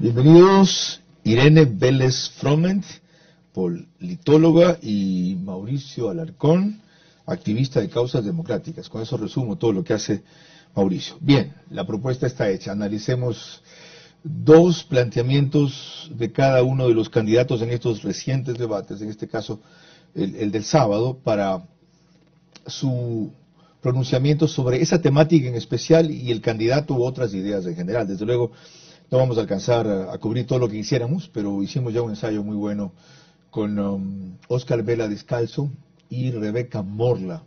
Bienvenidos, Irene Vélez Froment, politóloga, y Mauricio Alarcón, activista de causas democráticas. Con eso resumo todo lo que hace Mauricio. Bien, la propuesta está hecha. Analicemos dos planteamientos de cada uno de los candidatos en estos recientes debates, en este caso el del sábado, para su pronunciamiento sobre esa temática en especial y el candidato u otras ideas en general. Desde luego, no vamos a alcanzar a cubrir todo lo que quisiéramos, pero hicimos ya un ensayo muy bueno con Oscar Vela Descalzo y Rebeca Morla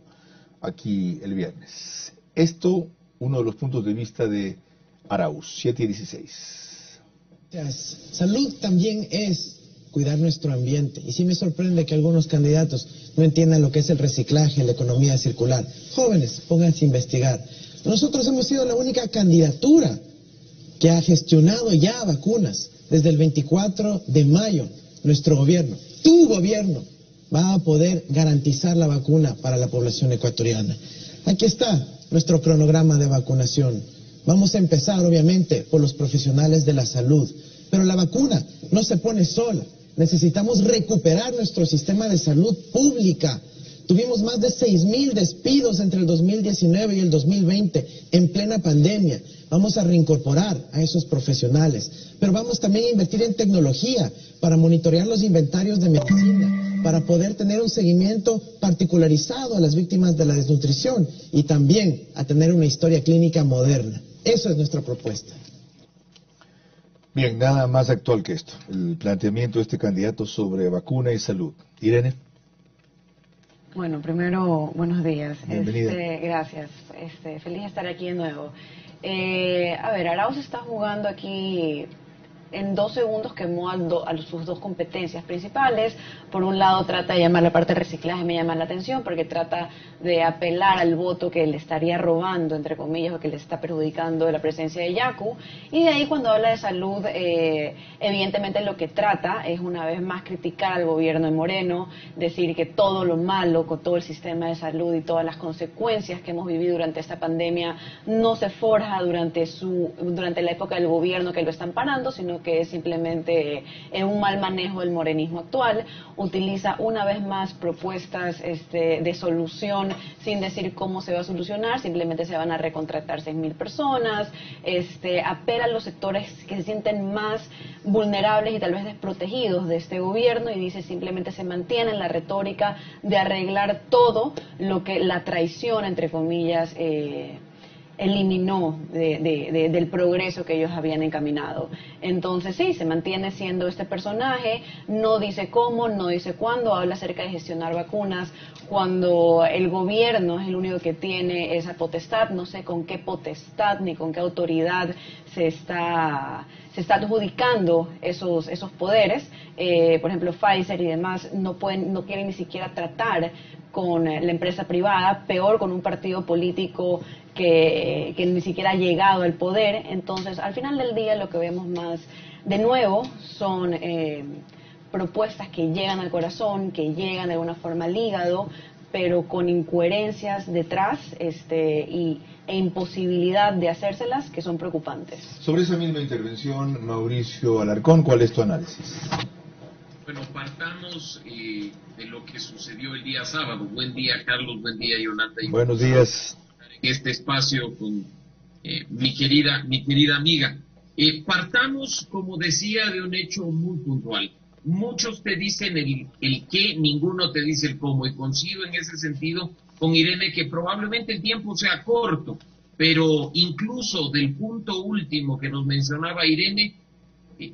aquí el viernes. Esto, uno de los puntos de vista de Arauz, 7:16. Salud también es cuidar nuestro ambiente. Y sí me sorprende que algunos candidatos no entiendan lo que es el reciclaje, la economía circular. Jóvenes, pónganse a investigar. Nosotros hemos sido la única candidatura que ha gestionado ya vacunas desde el 24 de mayo. Nuestro gobierno, tu gobierno, va a poder garantizar la vacuna para la población ecuatoriana. Aquí está nuestro cronograma de vacunación. Vamos a empezar, obviamente, por los profesionales de la salud. Pero la vacuna no se pone sola. Necesitamos recuperar nuestro sistema de salud pública. Tuvimos más de 6,000 despidos entre el 2019 y el 2020 en plena pandemia. Vamos a reincorporar a esos profesionales, pero vamos también a invertir en tecnología para monitorear los inventarios de medicina, para poder tener un seguimiento particularizado a las víctimas de la desnutrición y también a tener una historia clínica moderna. Eso es nuestra propuesta. Bien, nada más actual que esto, el planteamiento de este candidato sobre vacuna y salud. Irene. Bueno, primero, buenos días. Bienvenida. Gracias. Feliz de estar aquí de nuevo. A ver, Arauz está jugando aquí en 2 segundos, quemó a sus dos competencias principales. Por un lado trata de llamar la parte de reciclaje, me llama la atención porque trata de apelar al voto que le estaría robando, entre comillas, o que le está perjudicando la presencia de Yacu. Y de ahí, cuando habla de salud, evidentemente lo que trata es una vez más criticar al gobierno de Moreno, decir que todo lo malo con todo el sistema de salud y todas las consecuencias que hemos vivido durante esta pandemia no se forja durante la época del gobierno que lo están parando, sino que es simplemente un mal manejo del morenismo actual. Utiliza una vez más propuestas de solución sin decir cómo se va a solucionar, simplemente se van a recontratar 6,000 personas, apela a los sectores que se sienten más vulnerables y tal vez desprotegidos de este gobierno y dice simplemente se mantiene en la retórica de arreglar todo lo que la traición, entre comillas, eliminó del progreso que ellos habían encaminado. Entonces sí, se mantiene siendo este personaje, no dice cómo, no dice cuándo, habla acerca de gestionar vacunas, cuando el gobierno es el único que tiene esa potestad. No sé con qué potestad ni con qué autoridad se está adjudicando esos poderes. Por ejemplo, Pfizer y demás no quieren ni siquiera tratar con la empresa privada, peor con un partido político que ni siquiera ha llegado al poder. Entonces, al final del día, lo que vemos más de nuevo son propuestas que llegan al corazón, que llegan de alguna forma al hígado, pero con incoherencias detrás e imposibilidad de hacérselas que son preocupantes. Sobre esa misma intervención, Mauricio Alarcón, ¿cuál es tu análisis? Bueno, partamos de lo que sucedió el día sábado. Buen día, Carlos, buen día, Yolanda. Buenos días. En este espacio con mi querida amiga. Partamos, como decía, de un hecho muy puntual. Muchos te dicen el qué, ninguno te dice el cómo, y coincido en ese sentido con Irene que probablemente el tiempo sea corto, pero incluso del punto último que nos mencionaba Irene,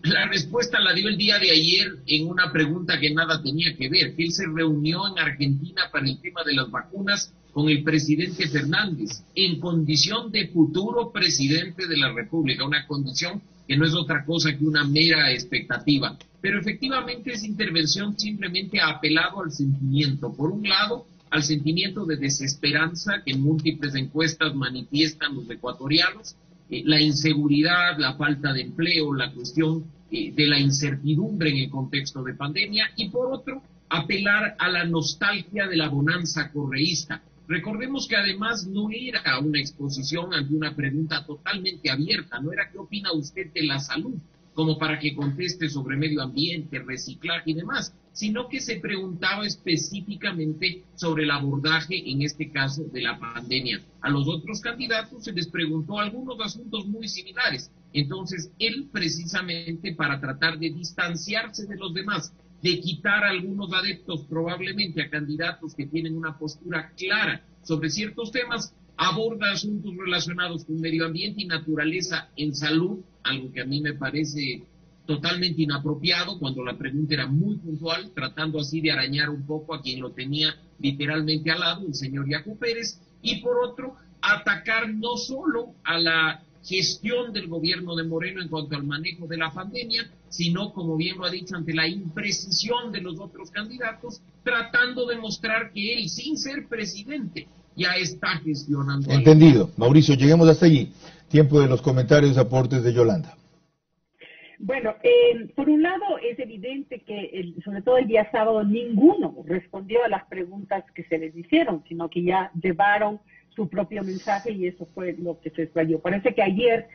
la respuesta la dio el día de ayer en una pregunta que nada tenía que ver, que él se reunió en Argentina para el tema de las vacunas con el presidente Fernández, en condición de futuro presidente de la República, una condición que no es otra cosa que una mera expectativa. Pero efectivamente esa intervención simplemente ha apelado al sentimiento. Por un lado, al sentimiento de desesperanza que en múltiples encuestas manifiestan los ecuatorianos, la inseguridad, la falta de empleo, la cuestión de la incertidumbre en el contexto de pandemia, y por otro, apelar a la nostalgia de la bonanza correísta. Recordemos que además no era una exposición ante una pregunta totalmente abierta, no era ¿qué opina usted de la salud?, como para que conteste sobre medio ambiente, reciclaje y demás, sino que se preguntaba específicamente sobre el abordaje, en este caso, de la pandemia. A los otros candidatos se les preguntó algunos asuntos muy similares. Entonces, él precisamente para tratar de distanciarse de los demás, de quitar a algunos adeptos probablemente a candidatos que tienen una postura clara sobre ciertos temas, aborda asuntos relacionados con medio ambiente y naturaleza en salud, algo que a mí me parece totalmente inapropiado cuando la pregunta era muy puntual, tratando así de arañar un poco a quien lo tenía literalmente al lado, el señor Yacu Pérez, y por otro, atacar no solo a la gestión del gobierno de Moreno en cuanto al manejo de la pandemia, sino, como bien lo ha dicho, ante la imprecisión de los otros candidatos, tratando de mostrar que él, sin ser presidente, ya está gestionando. Entendido. Mauricio, lleguemos hasta allí. Tiempo de los comentarios y aportes de Yolanda. Bueno, por un lado es evidente que, sobre todo el día sábado, ninguno respondió a las preguntas que se les hicieron, sino que ya llevaron su propio mensaje y eso fue lo que se extrayó. Parece que ayer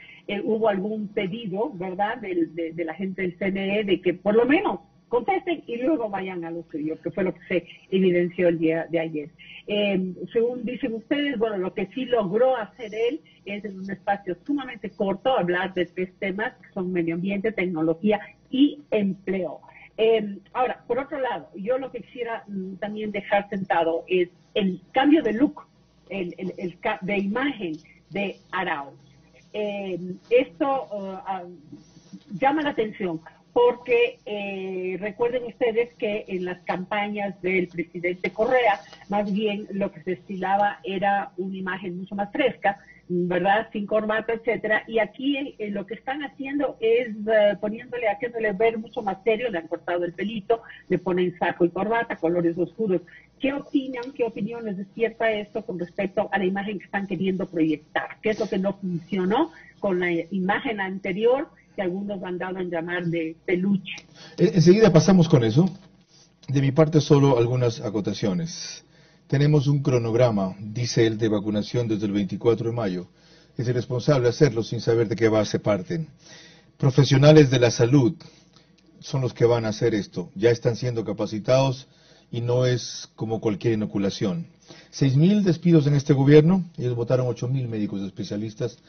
hubo algún pedido, ¿verdad?, de la gente del CNE de que por lo menos contesten y luego vayan a lo suyo, que fue lo que se evidenció el día de ayer. Según dicen ustedes, bueno, lo que sí logró hacer él es en un espacio sumamente corto hablar de 3 temas que son medio ambiente, tecnología y empleo. Ahora, por otro lado, yo lo que quisiera también dejar sentado es el cambio de look, de imagen de Arauz. Esto llama la atención porque recuerden ustedes que en las campañas del presidente Correa, más bien lo que se estilaba era una imagen mucho más fresca, ¿verdad?, sin corbata, etcétera, y aquí lo que están haciendo es haciéndole ver mucho más serio, le han cortado el pelito, le ponen saco y corbata, colores oscuros. ¿Qué opinan, qué opiniones despierta esto con respecto a la imagen que están queriendo proyectar? ¿Qué es lo que no funcionó con la imagen anterior que algunos han dado en llamar de peluche? Enseguida pasamos con eso. De mi parte solo algunas acotaciones. Tenemos un cronograma, dice él, de vacunación desde el 24 de mayo. Es irresponsable hacerlo sin saber de qué base parten. Profesionales de la salud son los que van a hacer esto. Ya están siendo capacitados y no es como cualquier inoculación. 6.000 despidos en este gobierno. Ellos votaron 8.000 médicos especialistas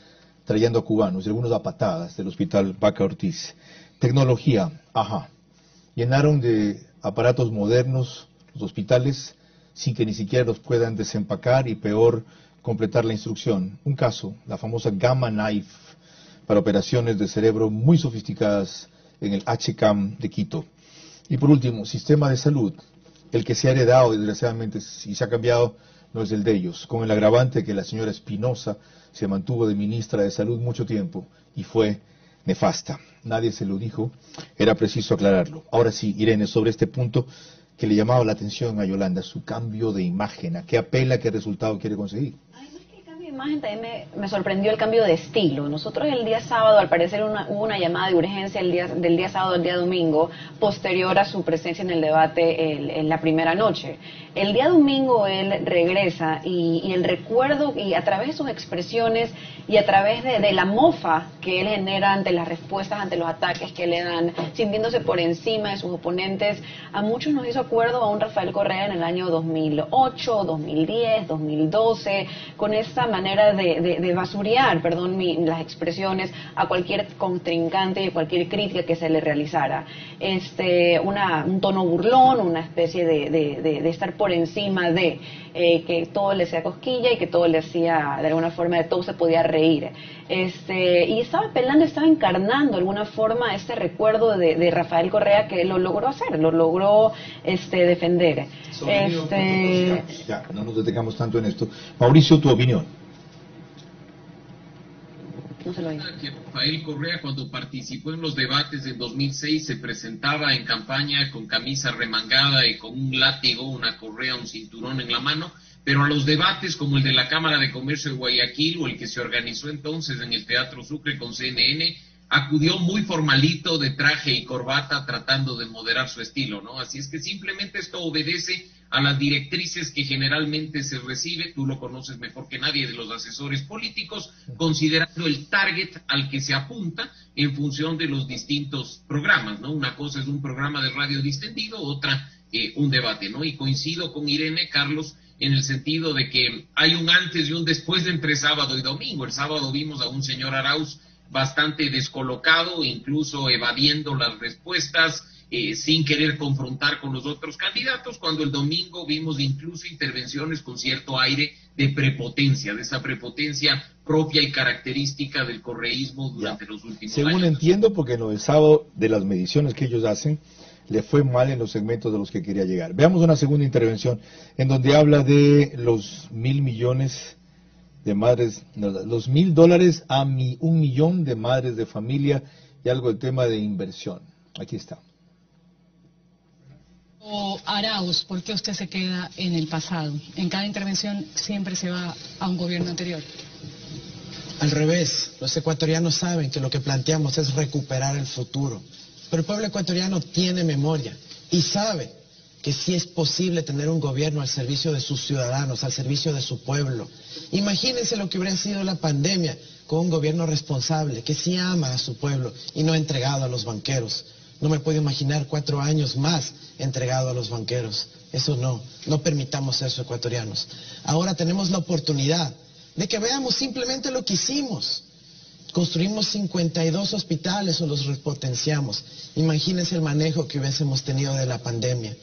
trayendo a cubanos, y algunos a patadas del hospital Vaca Ortiz. Tecnología, ajá. Llenaron de aparatos modernos los hospitales sin que ni siquiera los puedan desempacar y peor, completar la instrucción. Un caso, la famosa Gamma Knife, para operaciones de cerebro muy sofisticadas en el HCAM de Quito. Y por último, sistema de salud. El que se ha heredado, desgraciadamente, si se ha cambiado, no es el de ellos, con el agravante que la señora Espinosa se mantuvo de ministra de Salud mucho tiempo y fue nefasta. Nadie se lo dijo, era preciso aclararlo. Ahora sí, Irene, sobre este punto que le llamaba la atención a Yolanda, su cambio de imagen, ¿a qué apela, qué resultado quiere conseguir? Imagen también me sorprendió el cambio de estilo. Nosotros el día sábado, al parecer hubo una llamada de urgencia del día sábado al día domingo, posterior a su presencia en el debate en la primera noche. El día domingo él regresa y el recuerdo, y a través de sus expresiones y a través de la mofa que él genera ante las respuestas, ante los ataques que le dan, sintiéndose por encima de sus oponentes, a muchos nos hizo acuerdo a un Rafael Correa en el año 2008, 2010, 2012, con esa manera de basurear, las expresiones a cualquier contrincante y cualquier crítica que se le realizara. Un tono burlón, una especie de estar por encima de que todo le hacía cosquilla y que todo le hacía, de alguna forma, de todo se podía reír. Y estaba apelando, estaba encarnando de alguna forma ese recuerdo de Rafael Correa, que lo logró hacer, lo logró defender. Ya, no nos detengamos tanto en esto. Mauricio, tu opinión. No se lo digo. Que Rafael Correa, cuando participó en los debates en 2006, se presentaba en campaña con camisa remangada y con un látigo, una correa, un cinturón en la mano, pero a los debates como el de la Cámara de Comercio de Guayaquil o el que se organizó entonces en el Teatro Sucre con CNN, acudió muy formalito de traje y corbata tratando de moderar su estilo, ¿no? Así es que simplemente esto obedece a las directrices que generalmente se recibe, tú lo conoces mejor que nadie, de los asesores políticos, considerando el target al que se apunta en función de los distintos programas, ¿no? Una cosa es un programa de radio distendido, otra un debate, ¿no? Y coincido con Irene, Carlos, en el sentido de que hay un antes y un después entre sábado y domingo. El sábado vimos a un señor Arauz bastante descolocado, incluso evadiendo las respuestas, sin querer confrontar con los otros candidatos, cuando el domingo vimos incluso intervenciones con cierto aire de prepotencia, de esa prepotencia propia y característica del correísmo durante los últimos años. Según entiendo, porque en lo del sábado, de las mediciones que ellos hacen, le fue mal en los segmentos de los que quería llegar. Veamos una segunda intervención en donde habla de los 1.000 millones de madres, no, los $1.000 a 1.000.000 de madres de familia y algo del tema de inversión. Aquí está. O Arauz, ¿por qué usted se queda en el pasado? En cada intervención siempre se va a un gobierno anterior. Al revés, los ecuatorianos saben que lo que planteamos es recuperar el futuro. Pero el pueblo ecuatoriano tiene memoria y sabe que sí es posible tener un gobierno al servicio de sus ciudadanos, al servicio de su pueblo. Imagínense lo que hubiera sido la pandemia con un gobierno responsable, que sí ama a su pueblo y no entregado a los banqueros. No me puedo imaginar 4 años más entregado a los banqueros. Eso no permitamos eso, ecuatorianos. Ahora tenemos la oportunidad de que veamos simplemente lo que hicimos. Construimos 52 hospitales o los repotenciamos. Imagínense el manejo que hubiésemos tenido de la pandemia.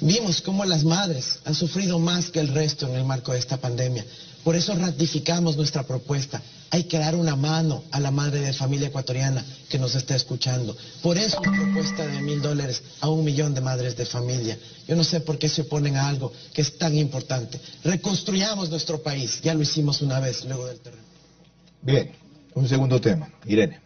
Vimos cómo las madres han sufrido más que el resto en el marco de esta pandemia. Por eso ratificamos nuestra propuesta. Hay que dar una mano a la madre de familia ecuatoriana que nos está escuchando. Por eso la propuesta de $1.000 a 1.000.000 de madres de familia. Yo no sé por qué se oponen a algo que es tan importante. Reconstruyamos nuestro país. Ya lo hicimos una vez luego del terremoto. Bien, un segundo tema. Irene.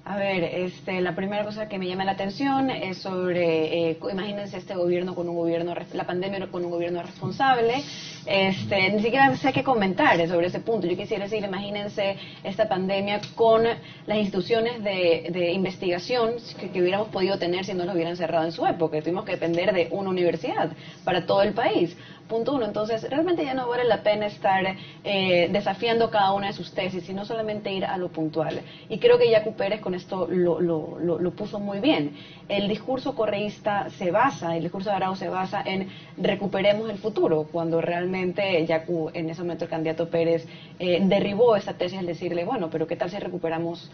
A ver, la primera cosa que me llama la atención es sobre, imagínense este gobierno con un gobierno, la pandemia con un gobierno responsable. Ni siquiera sé qué comentar sobre ese punto. Yo quisiera decir, imagínense esta pandemia con las instituciones de investigación que hubiéramos podido tener si no los hubieran cerrado en su época. Tuvimos que depender de una universidad para todo el país. Punto uno. Entonces, realmente ya no vale la pena estar desafiando cada una de sus tesis, sino solamente ir a lo puntual. Y creo que Yacu Pérez con esto lo puso muy bien. El discurso correísta el discurso de Arauz se basa en recuperemos el futuro, cuando realmente Yacu, en ese momento el candidato Pérez, derribó esa tesis al decirle, bueno, pero ¿qué tal si recuperamos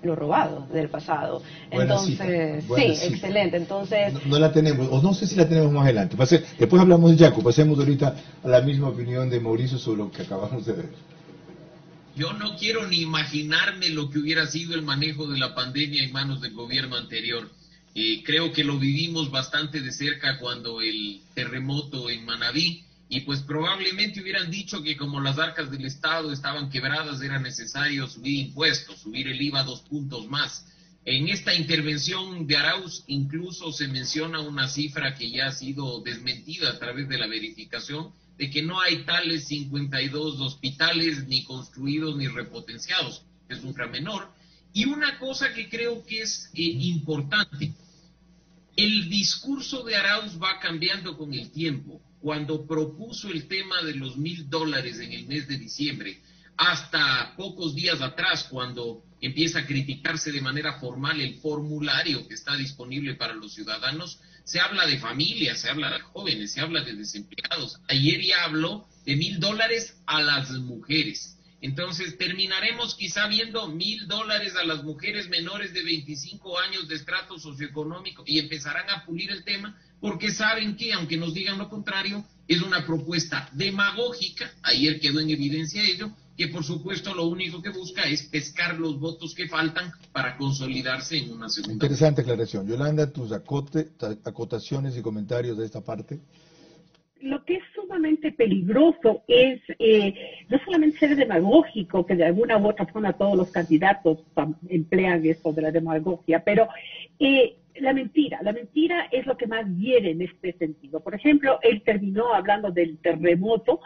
lo robado del pasado? Entonces, sí, excelente. Entonces, no la tenemos, o no sé si la tenemos más adelante. Después hablamos de Yacu, pasemos ahorita a la misma opinión de Mauricio sobre lo que acabamos de ver. Yo no quiero ni imaginarme lo que hubiera sido el manejo de la pandemia en manos del gobierno anterior. Creo que lo vivimos bastante de cerca cuando el terremoto en Manabí, y pues probablemente hubieran dicho que como las arcas del Estado estaban quebradas era necesario subir impuestos, subir el IVA 2 puntos más. En esta intervención de Arauz incluso se menciona una cifra que ya ha sido desmentida a través de la verificación, de que no hay tales 52 hospitales ni construidos ni repotenciados, es un gran menor. Y una cosa que creo que es importante, el discurso de Arauz va cambiando con el tiempo. Cuando propuso el tema de los $1.000 en el mes de diciembre, hasta pocos días atrás, cuando empieza a criticarse de manera formal el formulario que está disponible para los ciudadanos, se habla de familias, se habla de jóvenes, se habla de desempleados. Ayer ya habló de $1.000 a las mujeres. Entonces terminaremos quizá viendo $1.000 a las mujeres menores de 25 años de estrato socioeconómico y empezarán a pulir el tema porque saben que, aunque nos digan lo contrario, es una propuesta demagógica, ayer quedó en evidencia ello, que por supuesto lo único que busca es pescar los votos que faltan para consolidarse en una segunda. Interesante aclaración. Yolanda, tus acotaciones y comentarios de esta parte. Lo que es sumamente peligroso es no solamente ser demagógico, que de alguna u otra forma todos los candidatos emplean eso de la demagogia, pero la mentira es lo que más hiere en este sentido. Por ejemplo, él terminó hablando del terremoto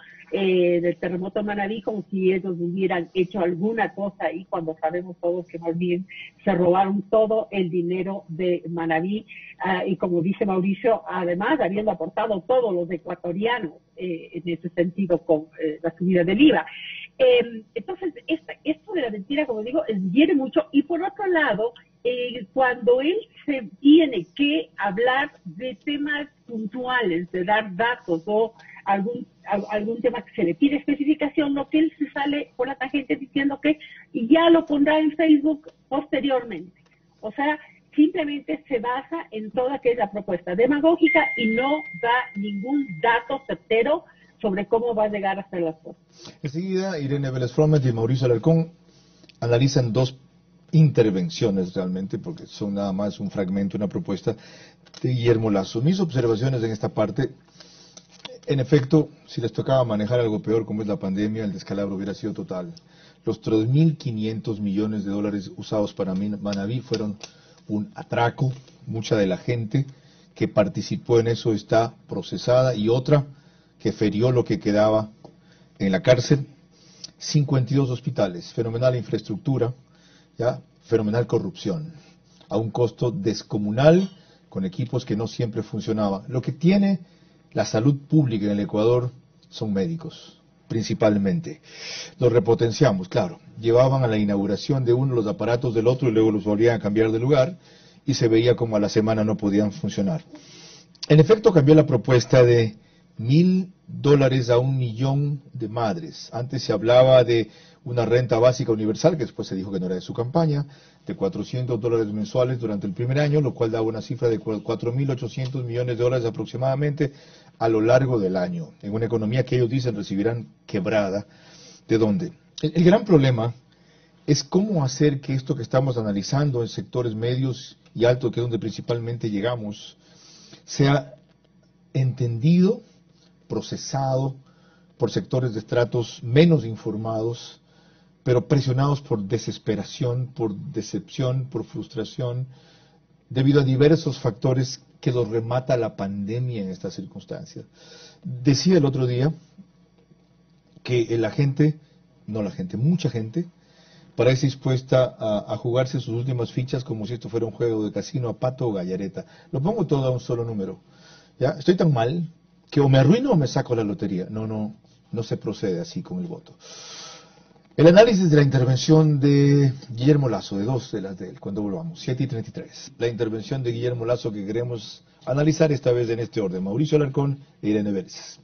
Manabí, como si ellos hubieran hecho alguna cosa ahí, cuando sabemos todos que más bien se robaron todo el dinero de Manabí, y como dice Mauricio, además habiendo aportado todos los ecuatorianos en ese sentido con la subida del IVA. Entonces, esto de la mentira, como digo, hiere mucho. Y por otro lado, cuando él se tiene que hablar de temas puntuales, de dar datos o algún tema que se le pide especificación, lo que él se sale por la tangente diciendo que ya lo pondrá en Facebook posteriormente. O sea, simplemente se basa en toda aquella propuesta demagógica y no da ningún dato certero sobre cómo va a llegar a hacer las cosas. Enseguida, Irene Vélez Froment y Mauricio Alarcón analizan dos intervenciones realmente, porque son nada más un fragmento, una propuesta de Guillermo Lasso. Mis observaciones en esta parte: en efecto, si les tocaba manejar algo peor como es la pandemia, el descalabro hubiera sido total. Los 3.500 millones de dólares usados para Manabí fueron un atraco. Mucha de la gente que participó en eso está procesada, y otra que ferió lo que quedaba en la cárcel. 52 hospitales, fenomenal infraestructura, ya, fenomenal corrupción, a un costo descomunal, con equipos que no siempre funcionaban. Lo que tiene la salud pública en el Ecuador son médicos, principalmente. Los repotenciamos, claro. Llevaban a la inauguración de uno los aparatos del otro y luego los volvían a cambiar de lugar, y se veía como a la semana no podían funcionar. En efecto, cambió la propuesta de $1.000 a 1 millón de madres. Antes se hablaba de una renta básica universal, que después se dijo que no era de su campaña, de $400 mensuales durante el primer año, lo cual daba una cifra de 4.800 millones de dólares aproximadamente a lo largo del año, en una economía que ellos dicen recibirán quebrada. ¿De dónde? El gran problema es cómo hacer que esto que estamos analizando en sectores medios y altos, que es donde principalmente llegamos, sea entendido, procesado por sectores de estratos menos informados, pero presionados por desesperación, por decepción, por frustración, debido a diversos factores que los remata la pandemia en estas circunstancias. Decía el otro día que mucha gente, parece dispuesta a jugarse sus últimas fichas como si esto fuera un juego de casino a pato o gallareta. Lo pongo todo a un solo número. ¿Ya? Estoy tan mal que o me arruino o me saco la lotería. No se procede así con el voto. El análisis de la intervención de Guillermo Lasso, de dos de las de él, cuando volvamos, 7:33. La intervención de Guillermo Lasso que queremos analizar esta vez en este orden: Mauricio Alarcón e Irene Vélez.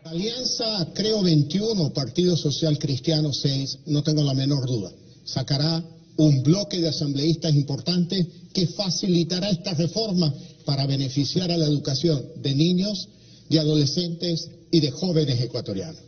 Alianza Creo 21, Partido Social Cristiano 6, no tengo la menor duda, sacará un bloque de asambleístas importantes que facilitará esta reforma para beneficiar a la educación de niños, de adolescentes y de jóvenes ecuatorianos.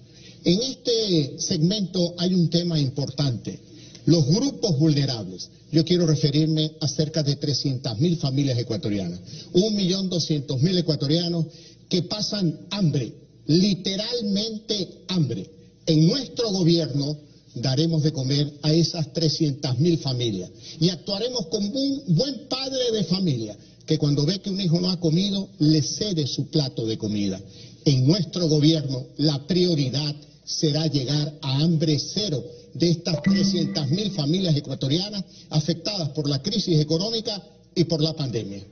En este segmento hay un tema importante: los grupos vulnerables. Yo quiero referirme a cerca de 300.000 familias ecuatorianas, 1.200.000 ecuatorianos que pasan hambre, literalmente hambre. En nuestro gobierno daremos de comer a esas 300.000 familias y actuaremos como un buen padre de familia que cuando ve que un hijo no ha comido, le cede su plato de comida. En nuestro gobierno la prioridad será llegar a hambre cero de estas 300.000 familias ecuatorianas afectadas por la crisis económica y por la pandemia.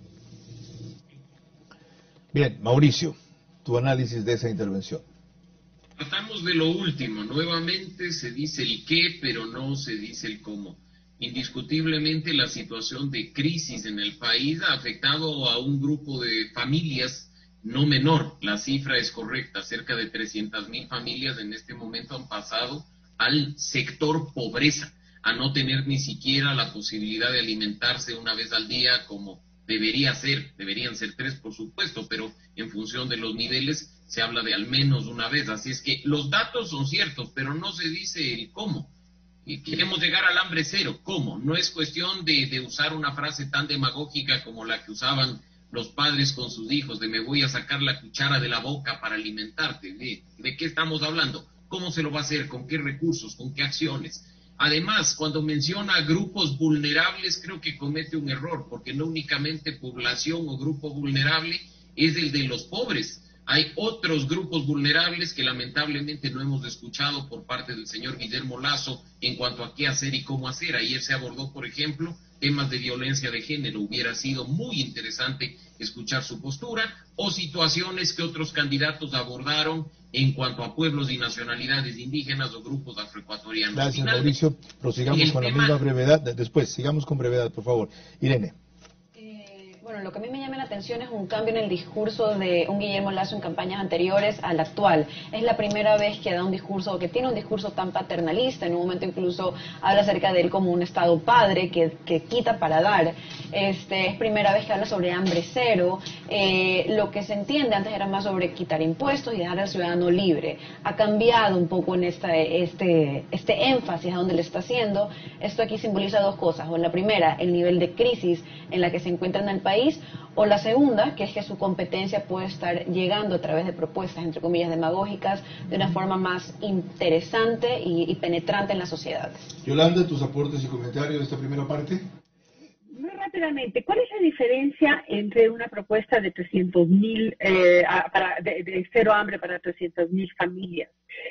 Bien, Mauricio, tu análisis de esa intervención. Tratamos de lo último. Nuevamente se dice el qué, pero no se dice el cómo. Indiscutiblemente la situación de crisis en el país ha afectado a un grupo de familias no menor. La cifra es correcta: cerca de 300.000 familias en este momento han pasado al sector pobreza, a no tener ni siquiera la posibilidad de alimentarse una vez al día como debería ser. Deberían ser 3, por supuesto, pero en función de los niveles se habla de al menos una vez. Así es que los datos son ciertos, pero no se dice el cómo. Y queremos llegar al hambre cero. ¿Cómo? No es cuestión de usar una frase tan demagógica como la que usaban los padres con sus hijos, de me voy a sacar la cuchara de la boca para alimentarte. ¿De qué estamos hablando? ¿Cómo se lo va a hacer? ¿Con qué recursos? ¿Con qué acciones? Además, cuando menciona grupos vulnerables, creo que comete un error, porque no únicamente población o grupo vulnerable es el de los pobres. Hay otros grupos vulnerables que lamentablemente no hemos escuchado por parte del señor Guillermo Lasso en cuanto a qué hacer y cómo hacer. Ayer se abordó, por ejemplo, temas de violencia de género. Hubiera sido muy interesante escuchar su postura, o situaciones que otros candidatos abordaron en cuanto a pueblos y nacionalidades indígenas o grupos afroecuatorianos. Gracias, Mauricio. Prosigamos con la misma brevedad. Después, sigamos con brevedad, por favor. Irene. Bueno, lo que a mí me llama la atención es un cambio en el discurso de un Guillermo Lasso en campañas anteriores al actual. Es la primera vez que da un discurso, que tiene un discurso tan paternalista. En un momento incluso habla acerca de él como un estado padre que quita para dar. Es primera vez que habla sobre hambre cero. Lo que se entiende antes era más sobre quitar impuestos y dejar al ciudadano libre. Ha cambiado un poco en este énfasis a donde le está haciendo. Esto aquí simboliza dos cosas. O la primera, el nivel de crisis en la que se encuentra en el país, o la segunda, que es que su competencia puede estar llegando a través de propuestas, entre comillas, demagógicas, de una forma más interesante y penetrante en la sociedad. Yolanda, tus aportes y comentarios de esta primera parte. Muy rápidamente, ¿cuál es la diferencia entre una propuesta de 300.000, de cero hambre para 300.000 familias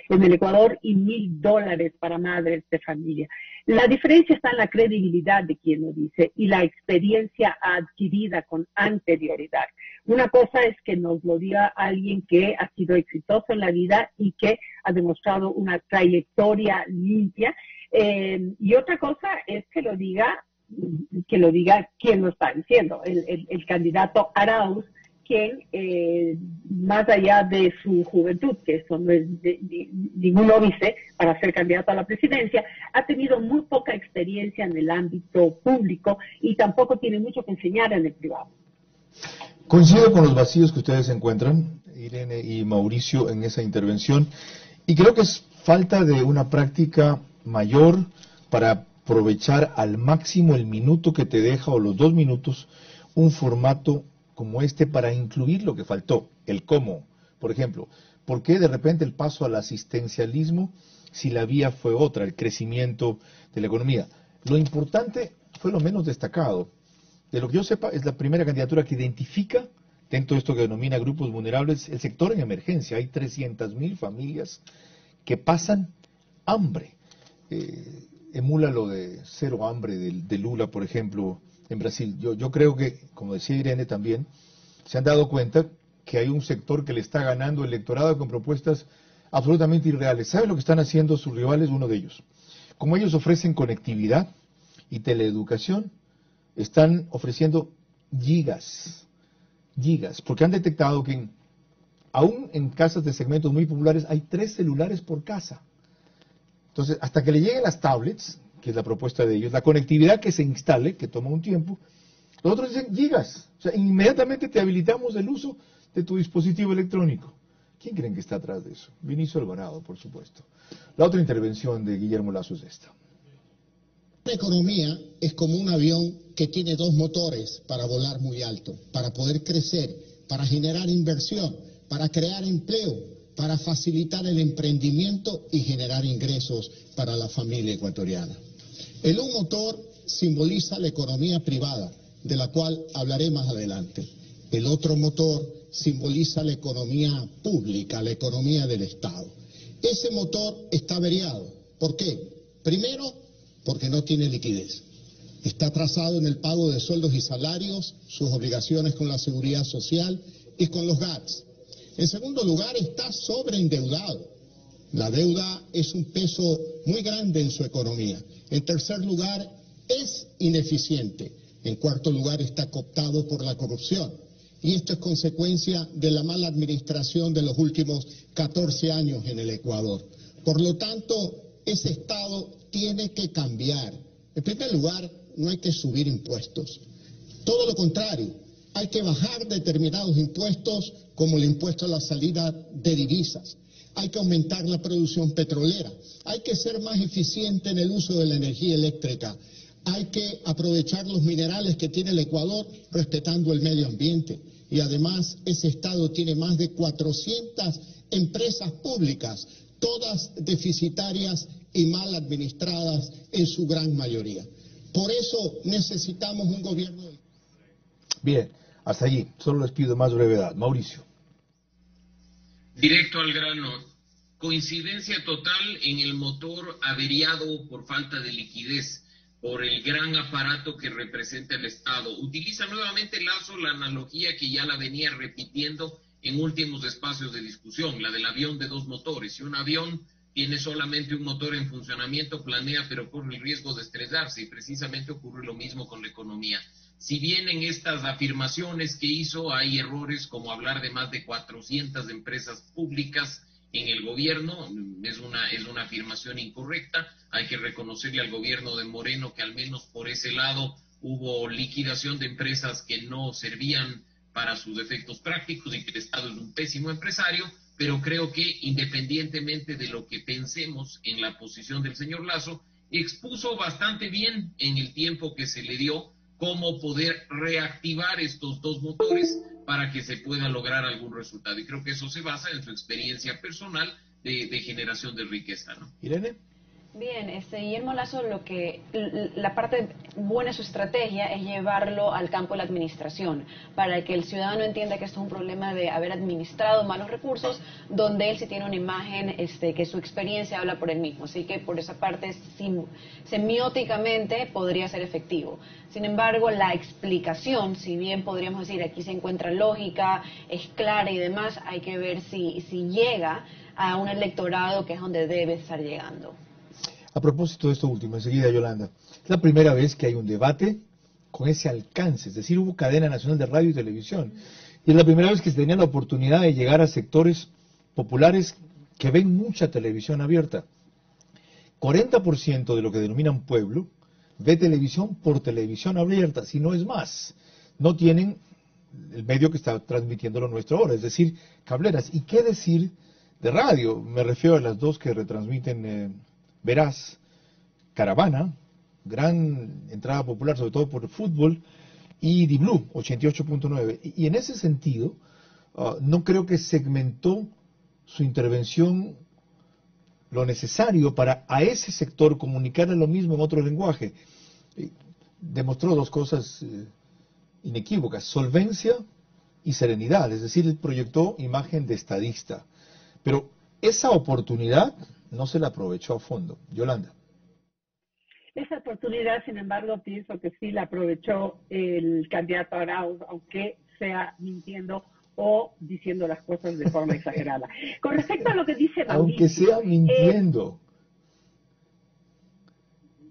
en el Ecuador y $1.000 para madres de familia? La diferencia está en la credibilidad de quien lo dice y la experiencia adquirida con anterioridad. Una cosa es que nos lo diga alguien que ha sido exitoso en la vida y que ha demostrado una trayectoria limpia, y otra cosa es que lo diga quien lo está diciendo, el candidato Arauz, quien, más allá de su juventud, que eso no es ningún óbice para ser candidato a la presidencia, ha tenido muy poca experiencia en el ámbito público y tampoco tiene mucho que enseñar en el privado. Coincido con los vacíos que ustedes encuentran, Irene y Mauricio, en esa intervención, y creo que es falta de una práctica mayor para aprovechar al máximo el minuto que te deja, o los 2 minutos, un formato como este para incluir lo que faltó, el cómo. Por ejemplo, ¿por qué de repente el paso al asistencialismo si la vía fue otra, el crecimiento de la economía? Lo importante fue lo menos destacado. De lo que yo sepa, es la primera candidatura que identifica, dentro de esto que denomina grupos vulnerables, el sector en emergencia. Hay 300.000 familias que pasan hambre. Emula lo de cero hambre de Lula, por ejemplo, en Brasil. Yo creo que, como decía Irene también, se han dado cuenta que hay un sector que le está ganando el electorado con propuestas absolutamente irreales. ¿Sabe lo que están haciendo sus rivales? Uno de ellos. Como ellos ofrecen conectividad y teleeducación, están ofreciendo gigas, porque han detectado que aún en casas de segmentos muy populares hay 3 celulares por casa. Entonces, hasta que le lleguen las tablets, que es la propuesta de ellos, la conectividad que se instale, que toma un tiempo, los otros dicen gigas. O sea, inmediatamente te habilitamos el uso de tu dispositivo electrónico. ¿Quién creen que está atrás de eso? Vinicio Alvarado, por supuesto. La otra intervención de Guillermo Lasso es esta. La economía es como un avión que tiene 2 motores para volar muy alto, para poder crecer, para generar inversión, para crear empleo, para facilitar el emprendimiento y generar ingresos para la familia ecuatoriana. El un motor simboliza la economía privada, de la cual hablaré más adelante. El otro motor simboliza la economía pública, la economía del Estado. Ese motor está averiado. ¿Por qué? Primero, porque no tiene liquidez. Está atrasado en el pago de sueldos y salarios, sus obligaciones con la seguridad social y con los GATS. En segundo lugar, está sobreendeudado. La deuda es un peso muy grande en su economía. En tercer lugar, es ineficiente. En cuarto lugar, está cooptado por la corrupción. Y esto es consecuencia de la mala administración de los últimos 14 años en el Ecuador. Por lo tanto, ese Estado tiene que cambiar. En primer lugar, no hay que subir impuestos. Todo lo contrario, hay que bajar determinados impuestos, como el impuesto a la salida de divisas. Hay que aumentar la producción petrolera. Hay que ser más eficiente en el uso de la energía eléctrica. Hay que aprovechar los minerales que tiene el Ecuador respetando el medio ambiente. Y además, ese Estado tiene más de 400 empresas públicas, todas deficitarias y mal administradas en su gran mayoría. Por eso necesitamos un gobierno... Bien, hasta allí. Solo les pido más brevedad. Mauricio. Directo al grano. Coincidencia total en el motor averiado por falta de liquidez, por el gran aparato que representa el Estado. Utiliza nuevamente Lazo la analogía que ya la venía repitiendo en últimos espacios de discusión, la del avión de dos motores. Si un avión tiene solamente un motor en funcionamiento, planea, pero corre el riesgo de estrellarse, y precisamente ocurre lo mismo con la economía. Si bien en estas afirmaciones que hizo hay errores, como hablar de más de 400 empresas públicas en el gobierno, es una afirmación incorrecta. Hay que reconocerle al gobierno de Moreno que al menos por ese lado hubo liquidación de empresas que no servían para sus efectos prácticos y que el Estado es un pésimo empresario, pero creo que independientemente de lo que pensemos en la posición del señor Lazo, expuso bastante bien en el tiempo que se le dio cómo poder reactivar estos dos motores para que se pueda lograr algún resultado. Y creo que eso se basa en su experiencia personal de generación de riqueza, ¿no? Irene. Bien, Guillermo Lazo, la parte buena de su estrategia es llevarlo al campo de la administración, para que el ciudadano entienda que esto es un problema de haber administrado malos recursos, donde él sí tiene una imagen, que su experiencia habla por él mismo. Así que por esa parte, semióticamente, podría ser efectivo. Sin embargo, la explicación, si bien podríamos decir aquí se encuentra lógica, es clara y demás, hay que ver si llega a un electorado que es donde debe estar llegando. A propósito de esto último, enseguida, Yolanda, es la primera vez que hay un debate con ese alcance, es decir, hubo cadena nacional de radio y televisión, y es la primera vez que se tenía la oportunidad de llegar a sectores populares que ven mucha televisión abierta. 40% de lo que denominan pueblo ve televisión por televisión abierta, si no es más. No tienen el medio que está transmitiendo lo nuestro ahora, es decir, cableras. ¿Y qué decir de radio? Me refiero a las dos que retransmiten Veraz, Caravana, gran entrada popular, sobre todo por el fútbol, y Di-Blue, 88.9. Y en ese sentido, no creo que segmentó su intervención lo necesario para a ese sector comunicarle lo mismo en otro lenguaje. Demostró dos cosas inequívocas: solvencia y serenidad, es decir, él proyectó imagen de estadista. Pero esa oportunidad no se la aprovechó a fondo. Yolanda. Esa oportunidad, sin embargo, pienso que sí la aprovechó el candidato Arauz, aunque sea mintiendo o diciendo las cosas de forma exagerada. Con respecto a lo que dice Mauricio, aunque sea mintiendo.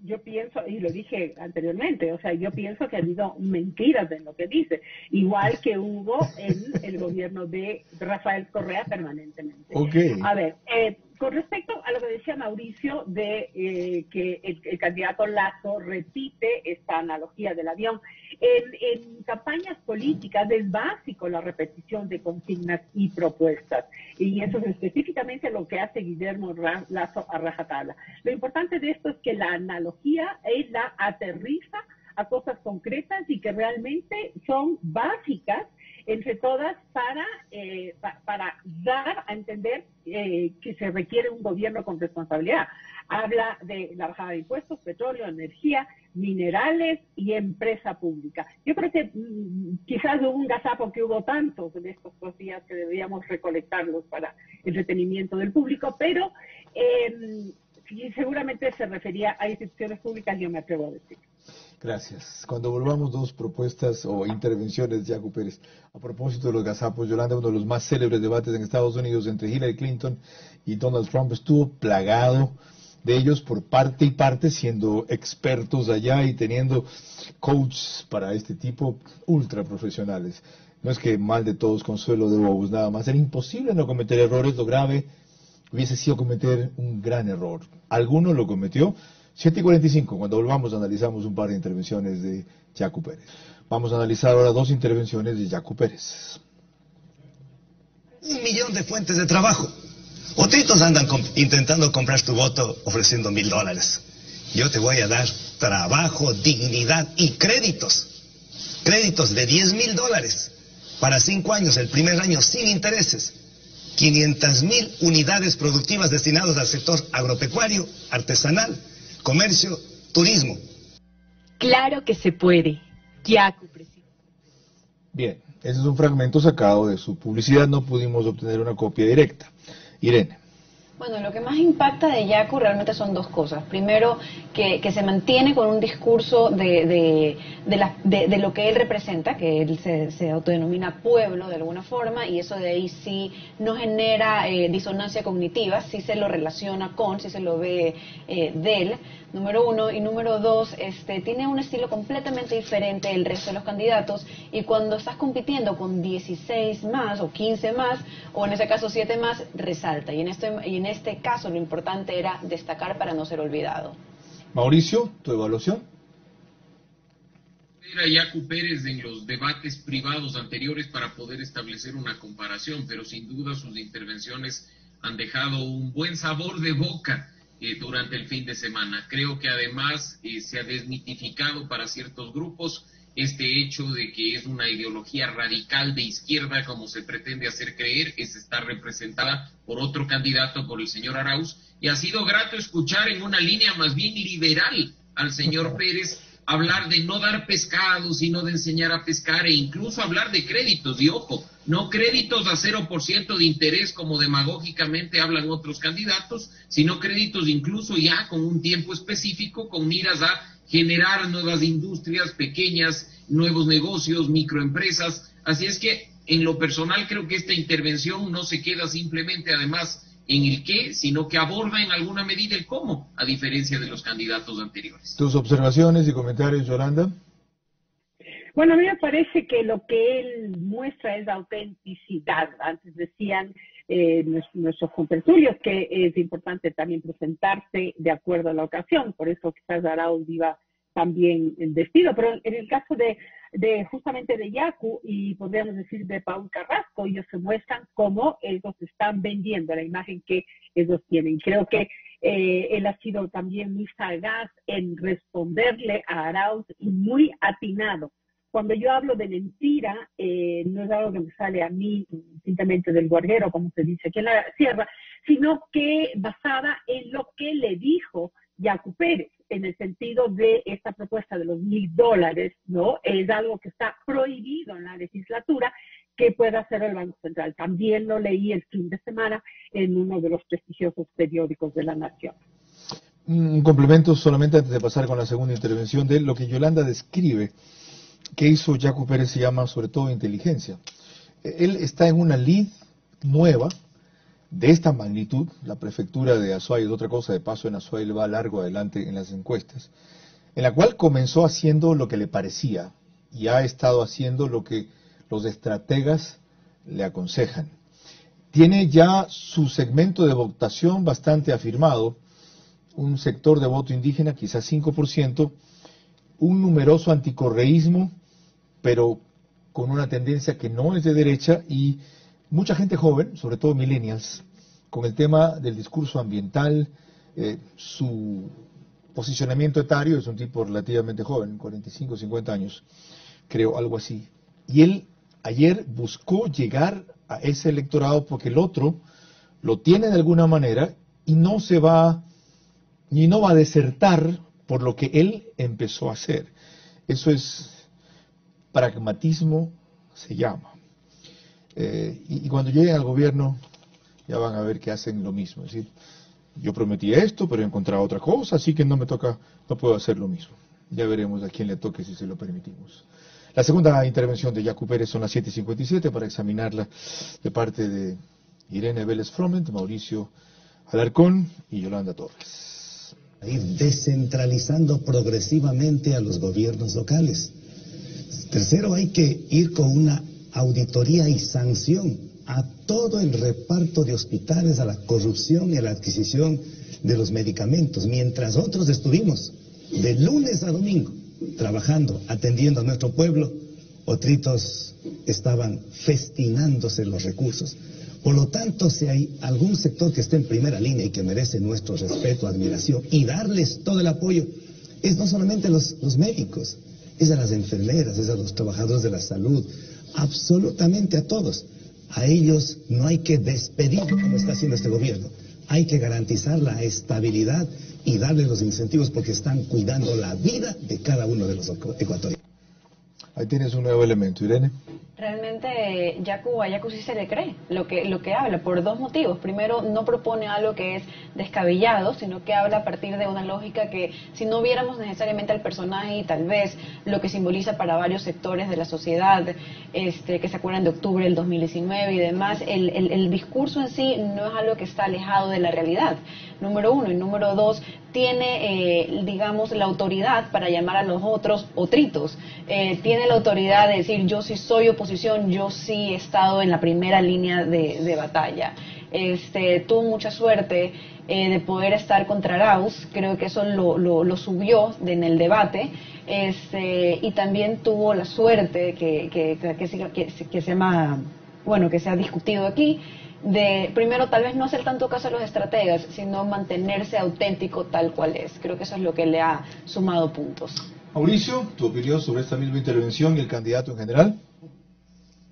Yo pienso, y lo dije anteriormente, o sea, yo pienso que ha habido mentiras en lo que dice, igual que hubo en el gobierno de Rafael Correa permanentemente. Okay. A ver, con respecto a lo que decía Mauricio de que el candidato Lazo repite esta analogía del avión, en campañas políticas es básico la repetición de consignas y propuestas, y eso es específicamente lo que hace Guillermo Lazo a rajatabla. Lo importante de esto es que la analogía él la aterriza a cosas concretas y que realmente son básicas entre todas para dar a entender que se requiere un gobierno con responsabilidad. Habla de la bajada de impuestos, petróleo, energía, minerales y empresa pública. Yo creo que quizás hubo un gazapo que hubo tantos en estos 2 días que deberíamos recolectarlos para entretenimiento del público, pero seguramente se refería a instituciones públicas, yo me atrevo a decir. Gracias. Cuando volvamos, 2 propuestas o intervenciones de Yacu Pérez. A propósito de los gazapos, Yolanda, uno de los más célebres debates en Estados Unidos entre Hillary Clinton y Donald Trump estuvo plagado de ellos por parte y parte, siendo expertos allá y teniendo coaches para este tipo ultra profesionales. No es que mal de todos, consuelo de bobos, nada más. Era imposible no cometer errores. Lo grave hubiese sido cometer un gran error. Alguno lo cometió. 7:45, cuando volvamos analizamos un par de intervenciones de Yacu Pérez. Vamos a analizar ahora 2 intervenciones de Yacu Pérez. 1 millón de fuentes de trabajo. Otros andan intentando comprar tu voto ofreciendo $1,000. Yo te voy a dar trabajo, dignidad y créditos. Créditos de $10,000 para 5 años, el primer año sin intereses. 500,000 unidades productivas destinadas al sector agropecuario, artesanal, comercio, turismo. Claro que se puede. Yaku, presidente. Bien, ese es un fragmento sacado de su publicidad, no pudimos obtener una copia directa. Irene. Bueno, lo que más impacta de Yaku realmente son dos cosas. Primero, que se mantiene con un discurso de lo que él representa, que él se autodenomina pueblo de alguna forma, y eso de ahí sí no genera disonancia cognitiva, sí se lo relaciona con, sí se lo ve de él, número uno. Y número dos, tiene un estilo completamente diferente del resto de los candidatos, y cuando estás compitiendo con 16 más, o 15 más, o en ese caso 7 más, resalta. Y en este caso lo importante era destacar para no ser olvidado. Mauricio, ¿tu evaluación? Era Yaku Pérez en los debates privados anteriores para poder establecer una comparación, pero sin duda sus intervenciones han dejado un buen sabor de boca durante el fin de semana. Creo que además se ha desmitificado para ciertos grupos este hecho de que es una ideología radical de izquierda, como se pretende hacer creer, es estar representada por otro candidato, por el señor Arauz, y ha sido grato escuchar en una línea más bien liberal al señor Pérez hablar de no dar pescado, sino de enseñar a pescar, e incluso hablar de créditos, y ojo, no créditos a 0% de interés como demagógicamente hablan otros candidatos, sino créditos incluso ya con un tiempo específico, con miras a generar nuevas industrias pequeñas, nuevos negocios, microempresas. Así es que en lo personal creo que esta intervención no se queda simplemente además en el qué, sino que aborda en alguna medida el cómo, a diferencia de los candidatos anteriores. ¿Tus observaciones y comentarios, Yolanda? Bueno, a mí me parece que lo que él muestra es autenticidad. Antes decían nuestros contertulios que es importante también presentarse de acuerdo a la ocasión, por eso quizás Arauz iba también vestido, pero en el caso de justamente de Yaku y podríamos decir de Paul Carrasco, ellos se muestran como ellos están vendiendo la imagen que ellos tienen. Creo que él ha sido también muy sagaz en responderle a Arauz y muy atinado. Cuando yo hablo de mentira, no es algo que me sale a mí simplemente del guarguero, como se dice aquí en la sierra, sino que basada en lo que le dijo Yaku Pérez, en el sentido de esta propuesta de los $1,000, ¿no? Es algo que está prohibido en la legislatura que pueda hacer el Banco Central. También lo leí el fin de semana en uno de los prestigiosos periódicos de la Nación. Un complemento solamente antes de pasar con la segunda intervención de lo que Yolanda describe. ¿Qué hizo Yaku Pérez? Se llama sobre todo inteligencia. Él está en una lid nueva de esta magnitud. La prefectura de Azuay es otra cosa, de paso en Azuay le va largo adelante en las encuestas, en la cual comenzó haciendo lo que le parecía y ha estado haciendo lo que los estrategas le aconsejan. Tiene ya su segmento de votación bastante afirmado, un sector de voto indígena, quizás 5%, un numeroso anticorreísmo, pero con una tendencia que no es de derecha, y mucha gente joven, sobre todo millennials, con el tema del discurso ambiental. Su posicionamiento etario es un tipo relativamente joven, 45, 50 años, creo, algo así. Y él ayer buscó llegar a ese electorado porque el otro lo tiene de alguna manera y no se va, ni no va a desertar por lo que él empezó a hacer. Eso es pragmatismo, se llama. Y cuando lleguen al gobierno ya van a ver que hacen lo mismo. Es decir, yo prometí esto, pero he encontrado otra cosa, así que no puedo hacer lo mismo. Ya veremos a quién le toque si se lo permitimos. La segunda intervención de Yaku Pérez son las 7:57 para examinarla de parte de Irene Vélez Froment, Mauricio Alarcón y Yolanda Torres. Ir descentralizando progresivamente a los gobiernos locales. Tercero, hay que ir con una auditoría y sanción a todo el reparto de hospitales, a la corrupción y a la adquisición de los medicamentos. Mientras otros estuvimos de lunes a domingo trabajando, atendiendo a nuestro pueblo, otros estaban festinándose los recursos. Por lo tanto, si hay algún sector que esté en primera línea y que merece nuestro respeto, admiración y darles todo el apoyo, es no solamente los médicos, es a las enfermeras, es a los trabajadores de la salud, absolutamente a todos. A ellos no hay que despedir como está haciendo este gobierno. Hay que garantizar la estabilidad y darles los incentivos porque están cuidando la vida de cada uno de los ecuatorianos. Ahí tienes un nuevo elemento, Irene. Realmente a Yacu sí se le cree lo que habla, por dos motivos. Primero, no propone algo que es descabellado, sino que habla a partir de una lógica que, si no viéramos necesariamente al personaje y tal vez lo que simboliza para varios sectores de la sociedad, que se acuerdan de octubre del 2019 y demás, el discurso en sí no es algo que está alejado de la realidad, número uno. Y número dos, tiene, digamos, la autoridad para llamar a los otros otritos. Tiene la autoridad de decir, yo sí soy oposición, yo sí he estado en la primera línea de batalla. Tuvo mucha suerte de poder estar contra Arauz, creo que eso lo subió en el debate, y también tuvo la suerte que se llama, bueno, que se ha discutido aquí, de primero tal vez no hacer tanto caso a los estrategas, sino mantenerse auténtico tal cual es. Creo que eso es lo que le ha sumado puntos. Mauricio, tu opinión sobre esta misma intervención y el candidato en general.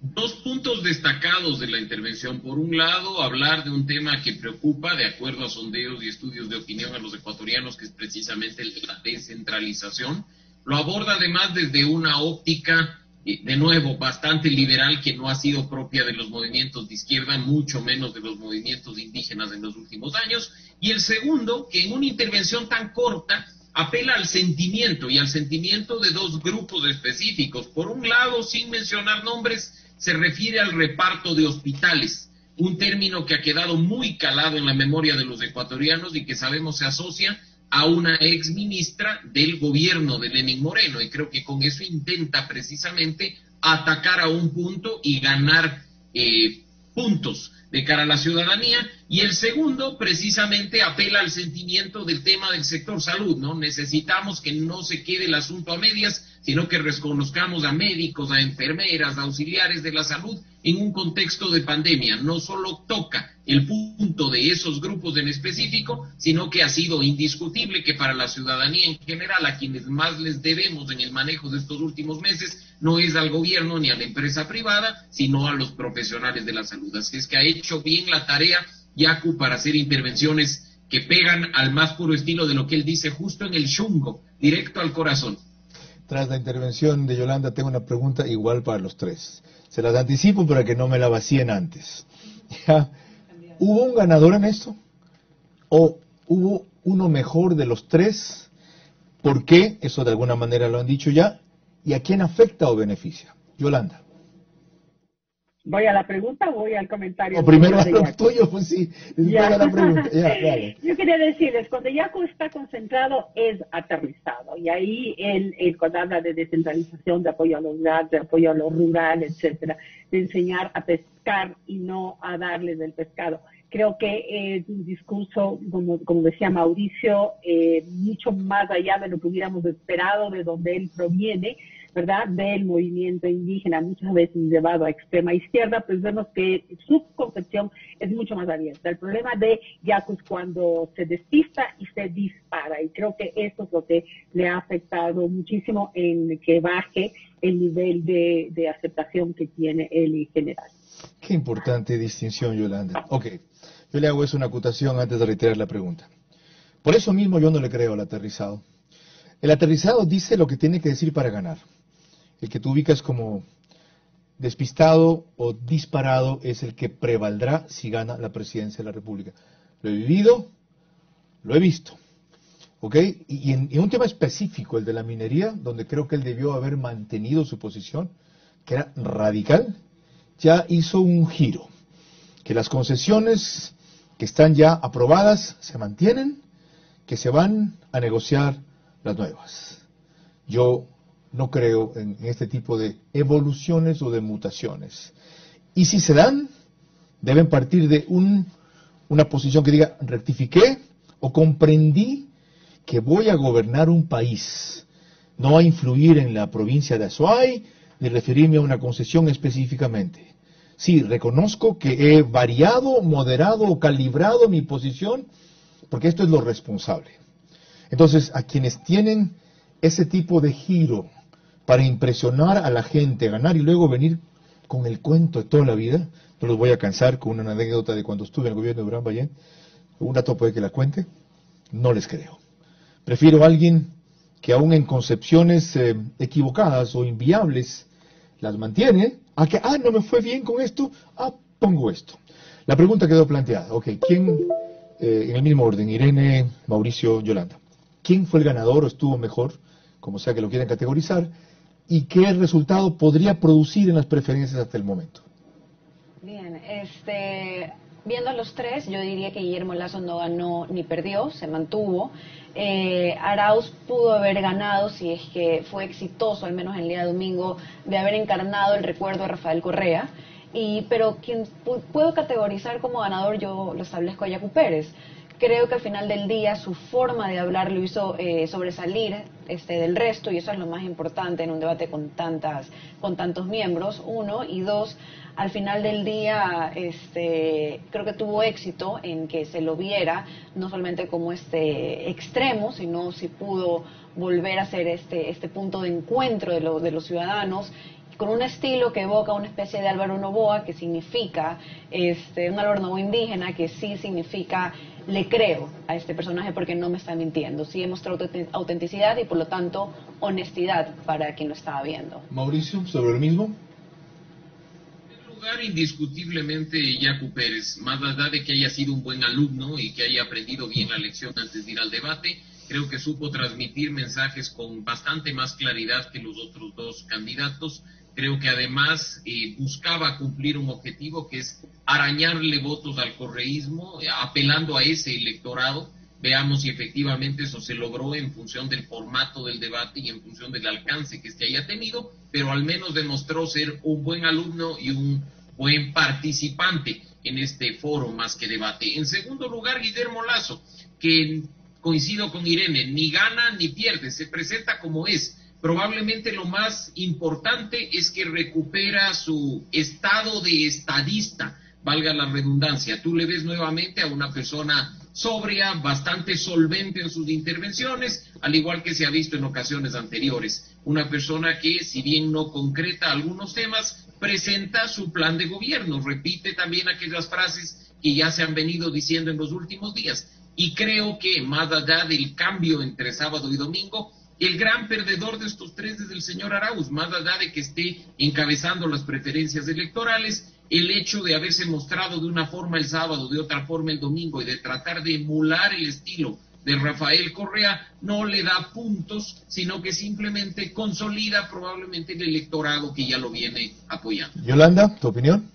Dos puntos destacados de la intervención. Por un lado, hablar de un tema que preocupa, de acuerdo a sondeos y estudios de opinión a los ecuatorianos, que es precisamente la descentralización. Lo aborda además desde una óptica, de nuevo, bastante liberal, que no ha sido propia de los movimientos de izquierda, mucho menos de los movimientos indígenas en los últimos años. Y el segundo, que en una intervención tan corta apela al sentimiento, y al sentimiento de dos grupos específicos. Por un lado, sin mencionar nombres, se refiere al reparto de hospitales, un término que ha quedado muy calado en la memoria de los ecuatorianos y que sabemos se asocia a una ex ministra del gobierno de Lenín Moreno, y creo que con eso intenta precisamente atacar a un punto y ganar puntos de cara a la ciudadanía. Y el segundo precisamente apela al sentimiento del tema del sector salud, ¿no? Necesitamos que no se quede el asunto a medias, sino que reconozcamos a médicos, a enfermeras, a auxiliares de la salud en un contexto de pandemia. No solo toca el punto de esos grupos en específico, sino que ha sido indiscutible que para la ciudadanía en general, a quienes más les debemos en el manejo de estos últimos meses, no es al gobierno ni a la empresa privada, sino a los profesionales de la salud. Así es que ha hecho bien la tarea Yacu para hacer intervenciones que pegan al más puro estilo de lo que él dice, justo en el chungo, directo al corazón. Tras la intervención de Yolanda, tengo una pregunta igual para los tres. Se las anticipo para que no me la vacíen antes. ¿Ya? ¿Hubo un ganador en esto? ¿O hubo uno mejor de los tres? ¿Por qué? Eso de alguna manera lo han dicho ya. ¿Y a quién afecta o beneficia? Yolanda. ¿Voy a la pregunta o voy al comentario? O primero a lo tuyo, pues sí. Ya. A la pregunta. Ya, dale. Yo quería decirles, cuando Yacu está concentrado, es aterrizado. Y ahí él cuando habla de descentralización, de apoyo a los gatos, de apoyo a lo rural, etcétera, de enseñar a pescar y no a darles del pescado. Creo que es un discurso, como decía Mauricio, mucho más allá de lo que hubiéramos esperado, de donde él proviene, ¿verdad?, del movimiento indígena, muchas veces llevado a extrema izquierda, pues vemos que su concepción es mucho más abierta. El problema de Yacu es cuando se despista y se dispara, y creo que eso es lo que le ha afectado muchísimo en que baje el nivel de aceptación que tiene él en general. Qué importante distinción, Yolanda. Ok, yo le hago eso una acotación antes de reiterar la pregunta. Por eso mismo yo no le creo al aterrizado. El aterrizado dice lo que tiene que decir para ganar. El que tú ubicas como despistado o disparado es el que prevaldrá si gana la presidencia de la República. Lo he vivido, lo he visto. ¿Ok? Y en un tema específico, el de la minería, donde creo que él debió haber mantenido su posición, que era radical, ya hizo un giro. Que las concesiones que están ya aprobadas se mantienen, que se van a negociar las nuevas. Yo no creo en este tipo de evoluciones o de mutaciones. Y si se dan, deben partir de una posición que diga, rectifiqué o comprendí que voy a gobernar un país, no a influir en la provincia de Azuay, ni referirme a una concesión específicamente. Sí, reconozco que he variado, moderado o calibrado mi posición, porque esto es lo responsable. Entonces, a quienes tienen ese tipo de giro para impresionar a la gente, ganar y luego venir con el cuento de toda la vida. No los voy a cansar con una anécdota de cuando estuve en el gobierno de Durán Ballén. Un dato puede que la cuente. No les creo. Prefiero a alguien que aún en concepciones equivocadas o inviables las mantiene, a que, no me fue bien con esto, pongo esto. La pregunta quedó planteada. Ok, ¿quién, en el mismo orden, Irene, Mauricio, Yolanda, quién fue el ganador o estuvo mejor, como sea que lo quieran categorizar, y qué resultado podría producir en las preferencias hasta el momento? Bien, viendo a los tres, yo diría que Guillermo Lasso no ganó ni perdió, se mantuvo. Arauz pudo haber ganado si es que fue exitoso, al menos el día domingo, de haber encarnado el recuerdo de Rafael Correa. Pero quien puedo categorizar como ganador, yo lo establezco a Yacu Pérez. Creo que al final del día su forma de hablar lo hizo sobresalir del resto, y eso es lo más importante en un debate con tantos miembros, uno, y dos, al final del día creo que tuvo éxito en que se lo viera no solamente como extremo, sino si pudo volver a ser este punto de encuentro de los ciudadanos, con un estilo que evoca una especie de Álvaro Noboa, que significa un Álvaro Noboa indígena, que sí significa le creo a este personaje porque no me está mintiendo. Sí demostró autenticidad y por lo tanto honestidad para quien lo estaba viendo. Mauricio, ¿sobre lo mismo? En lugar, indiscutiblemente, Yacu Pérez, más allá de que haya sido un buen alumno y que haya aprendido bien la lección antes de ir al debate, creo que supo transmitir mensajes con bastante más claridad que los otros dos candidatos. Creo que además buscaba cumplir un objetivo, que es arañarle votos al correísmo, apelando a ese electorado. Veamos si efectivamente eso se logró en función del formato del debate y en función del alcance que haya tenido, pero al menos demostró ser un buen alumno y un buen participante en este foro más que debate. En segundo lugar, Guillermo Lasso, que coincido con Irene, ni gana ni pierde, se presenta como es. Probablemente lo más importante es que recupera su estado de estadista, valga la redundancia. Tú le ves nuevamente a una persona sobria, bastante solvente en sus intervenciones, al igual que se ha visto en ocasiones anteriores. Una persona que, si bien no concreta algunos temas, presenta su plan de gobierno, repite también aquellas frases que ya se han venido diciendo en los últimos días. Y creo que, más allá del cambio entre sábado y domingo, el gran perdedor de estos tres es el señor Arauz, más allá de que esté encabezando las preferencias electorales. El hecho de haberse mostrado de una forma el sábado, de otra forma el domingo, y de tratar de emular el estilo de Rafael Correa, no le da puntos, sino que simplemente consolida probablemente el electorado que ya lo viene apoyando. Yolanda, ¿tu opinión?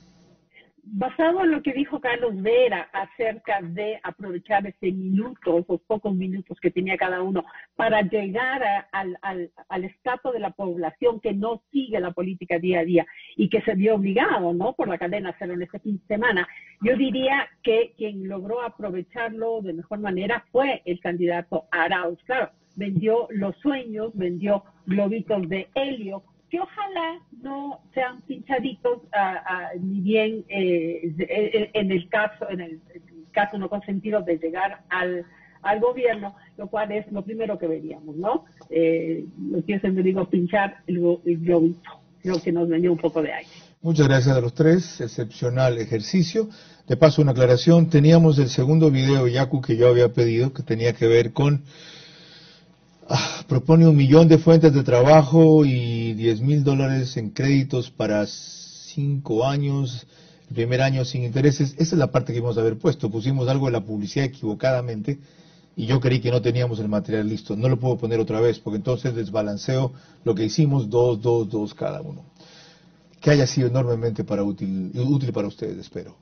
Basado en lo que dijo Carlos Vera acerca de aprovechar ese minuto, esos pocos minutos que tenía cada uno, para llegar al estrato de la población que no sigue la política día a día y que se vio obligado, ¿no?, por la cadena a hacerlo en este fin de semana, yo diría que quien logró aprovecharlo de mejor manera fue el candidato Arauz. Claro, vendió los sueños, vendió globitos de helio, que ojalá no sean pinchaditos ni bien en el caso no consentido de llegar al gobierno, lo cual es lo primero que veríamos, ¿no? Lo que yo siempre digo, pinchar el globito, lo que nos vendió un poco de aire. Muchas gracias a los tres, excepcional ejercicio. De paso, una aclaración, teníamos el segundo video, Yacu, que yo había pedido, que tenía que ver con... propone 1 millón de fuentes de trabajo y $10,000 en créditos para 5 años, el primer año sin intereses. Esa es la parte que íbamos a haber puesto. Pusimos algo de la publicidad equivocadamente y yo creí que no teníamos el material listo. No lo puedo poner otra vez porque entonces desbalanceo lo que hicimos, 2 cada uno. Que haya sido enormemente útil para ustedes, espero.